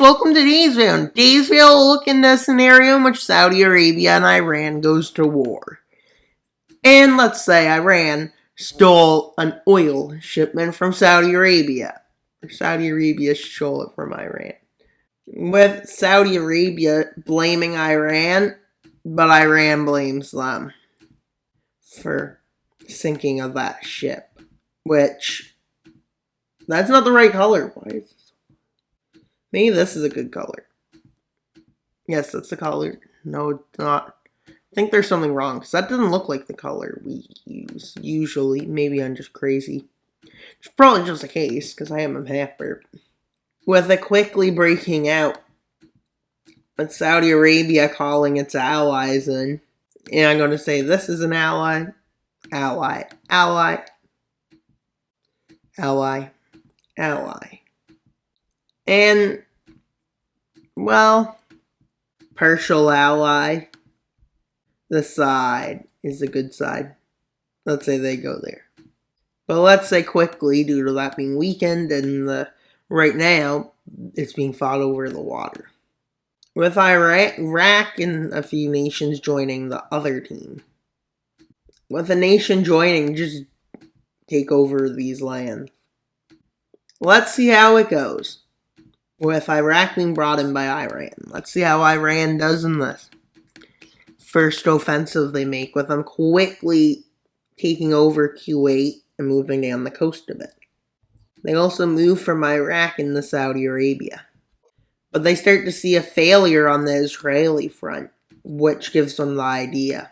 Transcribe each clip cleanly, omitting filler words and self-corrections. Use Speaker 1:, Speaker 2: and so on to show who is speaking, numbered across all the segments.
Speaker 1: welcome to Today's Video. In today's video, we'll look into a scenario in which Saudi Arabia and Iran goes to war. And let's say Iran stole an oil shipment from Saudi Arabia. Or Saudi Arabia stole it from Iran. With Saudi Arabia blaming Iran, but Iran blames them for sinking of that ship. Which, that's not the right color. Why is this? Maybe this is a good color. Yes, that's the color. No, it's not. I think there's something wrong, because that doesn't look like the color we use usually. Maybe I'm just crazy. It's probably just the case, because I am a mapper. With it quickly breaking out, with Saudi Arabia calling its allies in, and I'm going to say this is an ally, ally, ally, ally, ally. And, well, partial ally. The side is a good side. Let's say they go there. But let's say quickly, due to that being weakened, and right now, it's being fought over the water. With Iraq and a few nations joining the other team. With a nation joining, just take over these lands. Let's see how it goes. With Iraq being brought in by Iran. Let's see how Iran does in this first offensive they make, with them quickly taking over Kuwait and moving down the coast of it. They also move from Iraq into Saudi Arabia. But they start to see a failure on the Israeli front, which gives them the idea.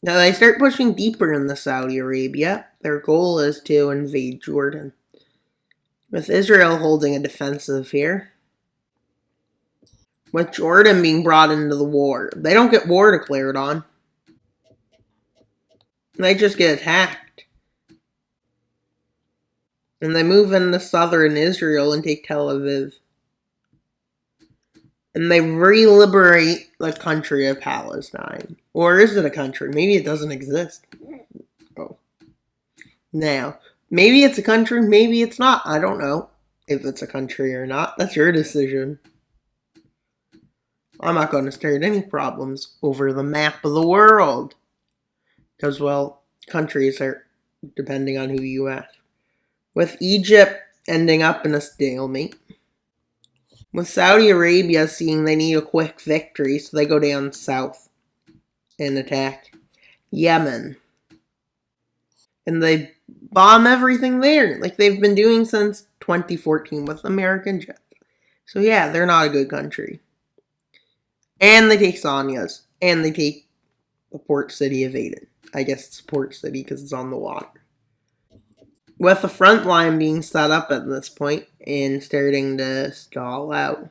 Speaker 1: Now they start pushing deeper into Saudi Arabia. Their goal is to invade Jordan. With Israel holding a defensive here. With Jordan being brought into the war. They don't get war declared on. They just get attacked. And they move into southern Israel and take Tel Aviv. And they re-liberate the country of Palestine. Or is it a country? Maybe it doesn't exist. Oh. Now, maybe it's a country, maybe it's not. I don't know if it's a country or not. That's your decision. I'm not going to start any problems over the map of the world. Because, well, countries are depending on who you ask. With Egypt ending up in a stalemate. With Saudi Arabia seeing they need a quick victory, so they go down south and attack Yemen. And they bomb everything there, like they've been doing since 2014 with American jets. So yeah, they're not a good country. And they take Sanyas, and they take the port city of Aden. I guess it's a port city because it's on the water. With the front line being set up at this point and starting to stall out.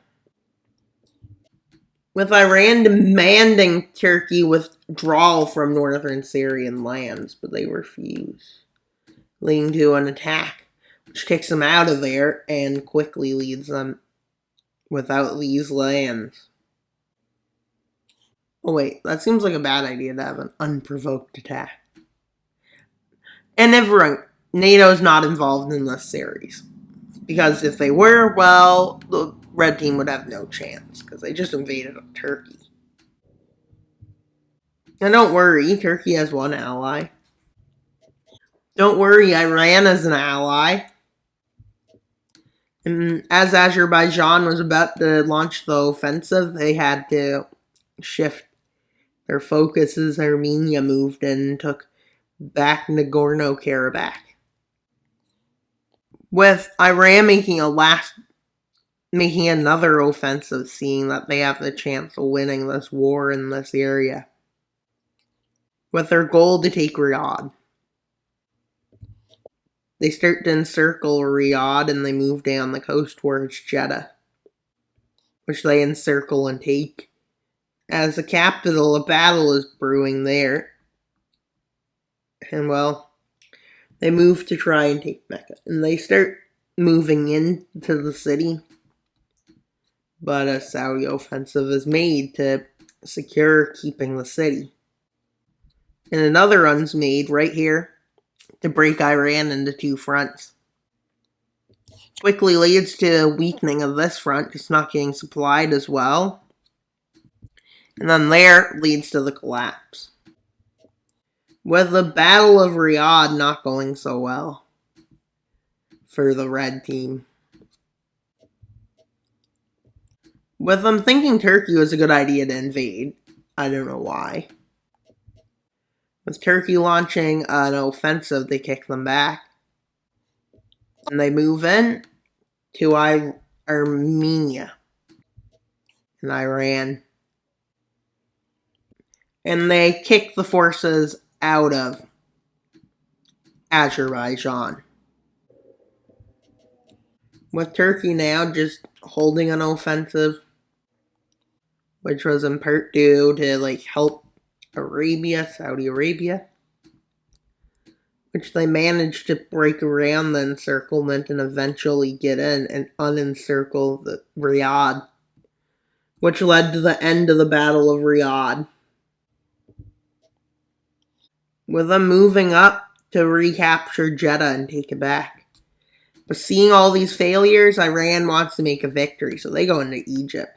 Speaker 1: With Iran demanding Turkey withdrawal from northern Syrian lands, but they refuse, leading to an attack, which kicks them out of there and quickly leads them without these lands. Oh wait, that seems like a bad idea to have an unprovoked attack. And everyone, NATO's not involved in this series. Because if they were, well, the red team would have no chance. Because they just invaded Turkey. And don't worry, Turkey has one ally. Don't worry, Iran is an ally. And as Azerbaijan was about to launch the offensive, they had to shift their focus as Armenia moved in and took back Nagorno-Karabakh. With Iran making another offensive, seeing that they have the chance of winning this war in this area. With their goal to take Riyadh. They start to encircle Riyadh and they move down the coast towards Jeddah, which they encircle and take. As the capital, a battle is brewing there. And well, they move to try and take Mecca. And they start moving into the city. But a Saudi offensive is made to secure keeping the city. And another run's made right here to break Iran into two fronts. quickly leads to a weakening of this front, just not getting supplied as well. And then there leads to the collapse. With the Battle of Riyadh not going so well for the red team. With them thinking Turkey was a good idea to invade. I don't know why. With Turkey launching an offensive, they kick them back. And they move in to Armenia and Iran. And they kick the forces out of Azerbaijan. With Turkey now just holding an offensive, which was in part due to help Saudi Arabia, which they managed to break around the encirclement and eventually get in and unencircle the Riyadh, which led to the end of the Battle of Riyadh. With them moving up to recapture Jeddah and take it back. But seeing all these failures, Iran wants to make a victory, so they go into Egypt,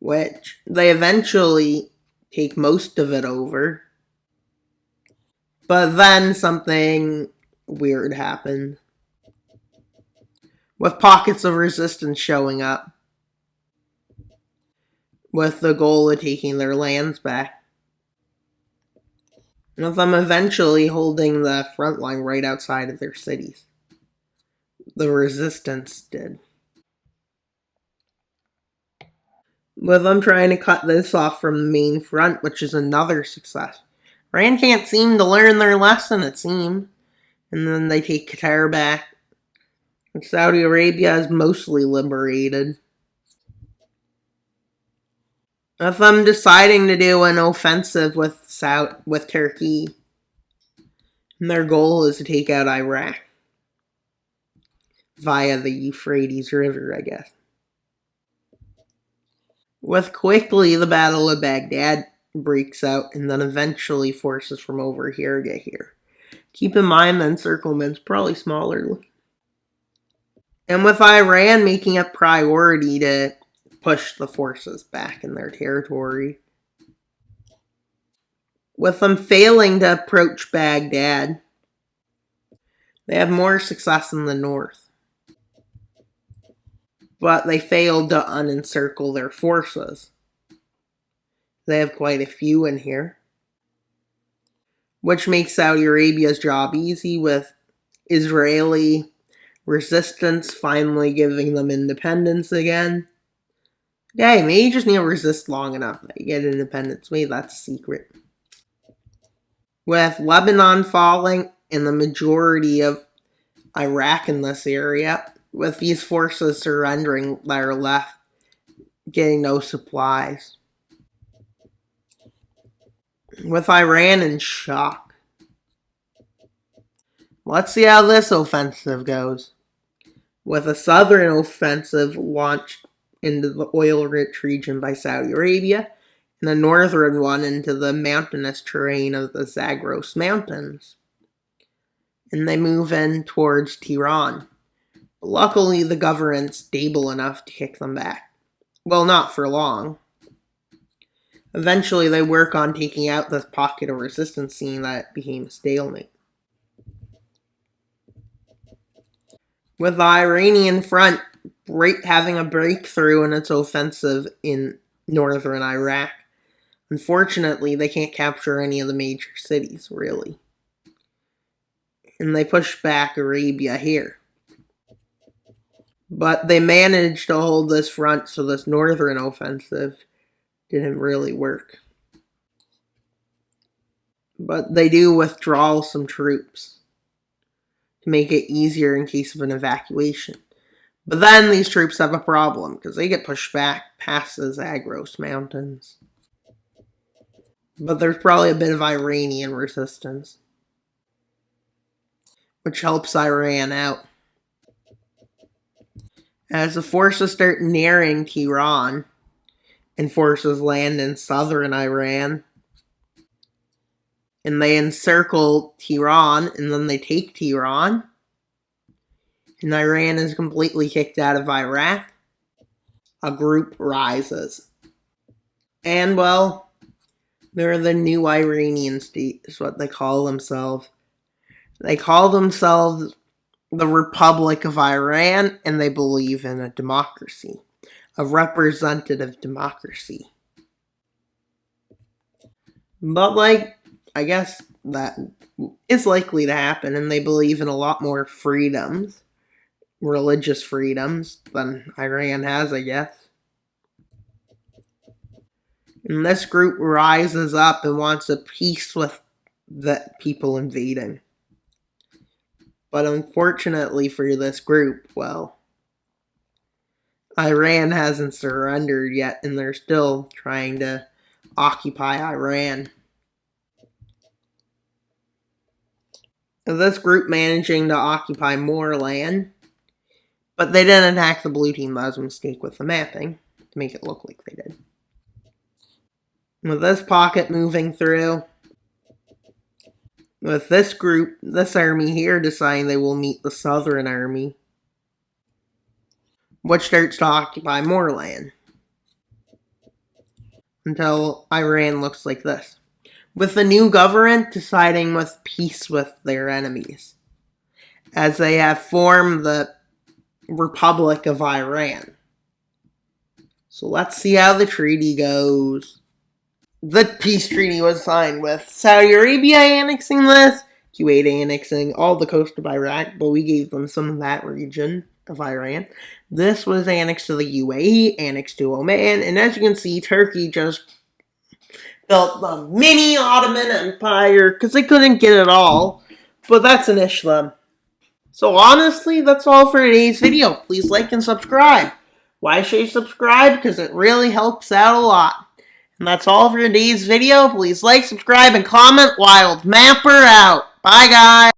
Speaker 1: which they eventually take most of it over. But then something weird happened, with pockets of resistance showing up, with the goal of taking their lands back. And with them eventually holding the front line right outside of their cities. The resistance did. With them trying to cut this off from the main front, which is another success. Iran can't seem to learn their lesson, it seems. And then they take Qatar back. And Saudi Arabia is mostly liberated. With them deciding to do an offensive with Turkey. And their goal is to take out Iraq. Via the Euphrates River, I guess. With quickly, the Battle of Baghdad breaks out, and then eventually forces from over here get here. Keep in mind the encirclement's probably smaller. And with Iran making it priority to push the forces back in their territory. With them failing to approach Baghdad, they have more success in the north. But they failed to unencircle their forces. They have quite a few in here. Which makes Saudi Arabia's job easy, with Israeli resistance finally giving them independence again. Yeah, maybe you just need to resist long enough that you get independence. Maybe that's a secret. With Lebanon falling and the majority of Iraq in this area, with these forces surrendering that are left, getting no supplies. With Iran in shock. Let's see how this offensive goes. With a southern offensive launched into the oil-rich region by Saudi Arabia, and the northern one into the mountainous terrain of the Zagros Mountains. And they move in towards Tehran. But luckily, the government's stable enough to kick them back. Well, not for long. Eventually, they work on taking out this pocket of resistance, seeing that it became a stalemate. With the Iranian front having a breakthrough in its offensive in northern Iraq. Unfortunately, they can't capture any of the major cities, really. And they push back Arabia here. But they managed to hold this front, so this northern offensive didn't really work. But they do withdraw some troops to make it easier in case of an evacuation. But then these troops have a problem, because they get pushed back past the Zagros Mountains. But there's probably a bit of Iranian resistance, which helps Iran out. As the forces start nearing Tehran, and forces land in southern Iran, and they encircle Tehran, and then they take Tehran, and Iran is completely kicked out of Iraq, a group rises. And, well, they're the new Iranian state, is what they call themselves. They call themselves the Republic of Iran, and they believe in a democracy, a representative democracy. But, I guess that is likely to happen, and they believe in a lot more freedoms, religious freedoms, than Iran has, I guess. And this group rises up and wants a peace with the people invading. But unfortunately for this group, well, Iran hasn't surrendered yet, and they're still trying to occupy Iran. This group managing to occupy more land, but they didn't attack the blue team. That was a mistake with the mapping to make it look like they did. With this pocket moving through, with this group, this army here deciding they will meet the southern army, which starts to occupy more land until Iran looks like this, with the new government deciding with peace with their enemies, as they have formed the Republic of Iran. So let's see how the treaty goes. The peace treaty was signed with Saudi Arabia annexing this, Kuwait annexing all the coast of Iraq, but we gave them some of that region of Iran. This was annexed to the UAE, annexed to Oman, and as you can see, Turkey just built the mini Ottoman Empire, because they couldn't get it all, but that's an issue. So honestly, that's all for today's video. Please like and subscribe. Why should you subscribe? Because it really helps out a lot. And that's all for today's video. Please like, subscribe, and comment. Wild Mapper out. Bye, guys.